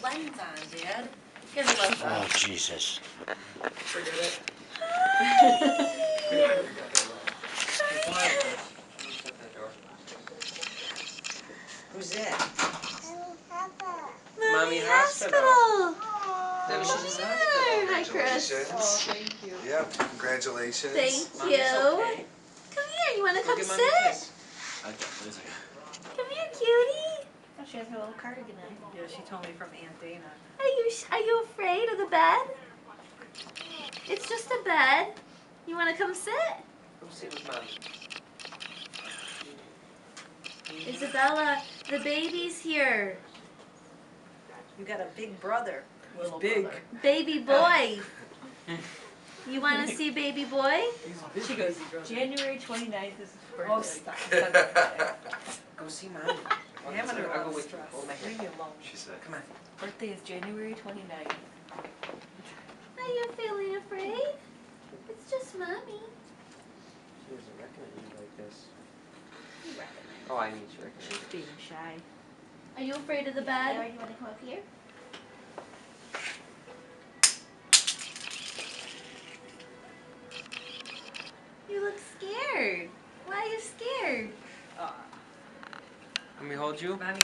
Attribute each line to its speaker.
Speaker 1: lens on, Dad. Get the lens on.
Speaker 2: Oh, Jesus.
Speaker 1: Forget it. Who's that?
Speaker 3: Mommy Hospital.
Speaker 1: That was
Speaker 3: She's
Speaker 1: there.
Speaker 3: Hi, Chris.
Speaker 4: Congratulations.
Speaker 3: Oh, thank you.
Speaker 4: Yep, congratulations.
Speaker 3: Thank
Speaker 1: Mommy's
Speaker 3: you.
Speaker 1: okay.
Speaker 3: Come here. You want to
Speaker 1: Go
Speaker 3: come
Speaker 1: give Mommy a
Speaker 3: sit?
Speaker 1: kiss.
Speaker 3: Come here, cutie. Oh, she has her little cardigan on.
Speaker 1: Yeah, she told me from Aunt Dana.
Speaker 3: Are you afraid of the bed? It's just a bed. You want to come sit?
Speaker 1: Come sit with Mommy.
Speaker 3: Isabella, the baby's here.
Speaker 1: You got a big brother.
Speaker 3: Little
Speaker 1: big.
Speaker 3: brother. Baby boy. You want to see baby boy?
Speaker 5: She goes, January 29th is his birthday.
Speaker 1: Oh, stop. Go see Mommy.
Speaker 5: I'm under a
Speaker 1: I'll
Speaker 5: lot
Speaker 1: go
Speaker 5: of
Speaker 1: with you.
Speaker 5: stress.
Speaker 1: Hold my
Speaker 5: Leave
Speaker 1: hand.
Speaker 5: me alone.
Speaker 4: She said.
Speaker 1: Come on.
Speaker 5: Birthday is January 29th.
Speaker 3: Are you feeling afraid? It's just mommy.
Speaker 6: She doesn't recognize you like this.
Speaker 1: Oh, I need you.
Speaker 5: She's being shy.
Speaker 3: Are you afraid of the bed? Or you want to come up here? You look scared. Why are you scared?
Speaker 1: Uh,
Speaker 6: Let me hold you.
Speaker 1: Mommy.